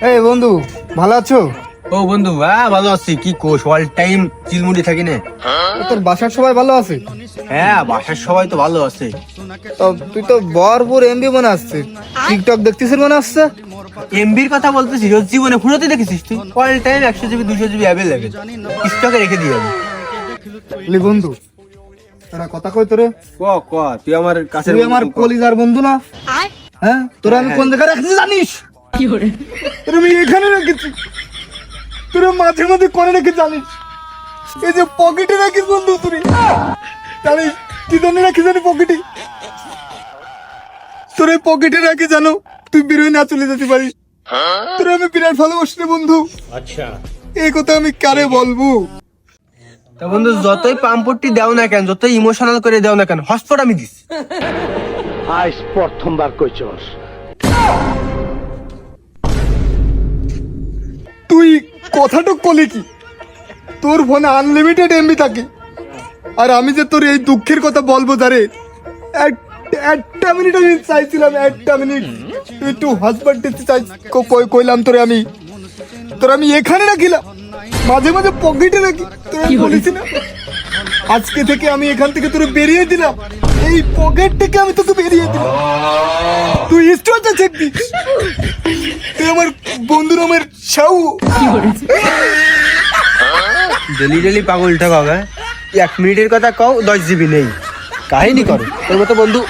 এই বন্ধু, ভালো আছো? ও বন্ধু, হ্যাঁ ভালো আছি। কি কোষ, অল টাইম চিলমুড়ি থাকি না। তোর বাসার সবাই ভালো আছে? হ্যাঁ, বাসার সবাই তো ভালো আছে। তো তুই তো ভরপুর এমবি মনে আসছে, টিকটক দেখতেছিস মনে আসছে। এমবির কথা বলতেছি, রোজ জীবনে ফুরোতে দেখেছিস তুই? All time 100 GB 200 GB available, স্টকে রেখে দিয়ে যাবি। লি বন্ধু, তোরা কথা কই তোরে, ক ক তুই আমার কাছে, তুই আমার কলিজার বন্ধু না? হ্যাঁ, তোরা আমি কোন জায়গায় রাখছি জানিস? তোরা আমি এখানে রেখেছি, তোরা মাঝে মাঝে করে রেখে জানিস? এই যে পকেটে রাখিস বন্ধু, তুই জানিস কি জন্য রাখিস? জানি পকেটে, তোর এই পকেটে রাখি জানো, তুই বেরোয় না চলে যেতে পারিস। তোরা আমি বিরাট ভালোবাসি রে বন্ধু। আচ্ছা, এই কথা আমি কারে বলবো? তা বন্ধু, যতই পাম্পটি দাও না কেন, যতই ইমোশনাল করে দাও না কেন, হটস্পট আমি দিস। আজ প্রথমবার কইছস। তুই কথাটা কলি কি? তোর ফোনে আনলিমিটেড এমবি থাকে, আর আমি যে তোর এই দুঃখের কথা বলবো তারে, একটা মিনিট আমি চাইছিলাম, একটা মিনিট তুই একটু হসপিটাল দিতে চাই, কইলাম তোরে আমি, তোর আমি এখানে রাখিলাম, মাঝে মাঝে পকেটে রাখি, তোর আমি বলেছি না? আজকে থেকে আমি এখান থেকে তোরে বেরিয়ে দিলাম, এই পকেট থেকে আমি তোকে বেরিয়ে দিলাম। তুই স্টোরটা চেক দিস, তুই আমার বন্ধু নামের ছাউ। ডেলি ডেলি পাগলটা পাবে, 1 মিনিটের কথা কও, 10 জিবি নেই, কাহিনী করো তোর মতো বন্ধু।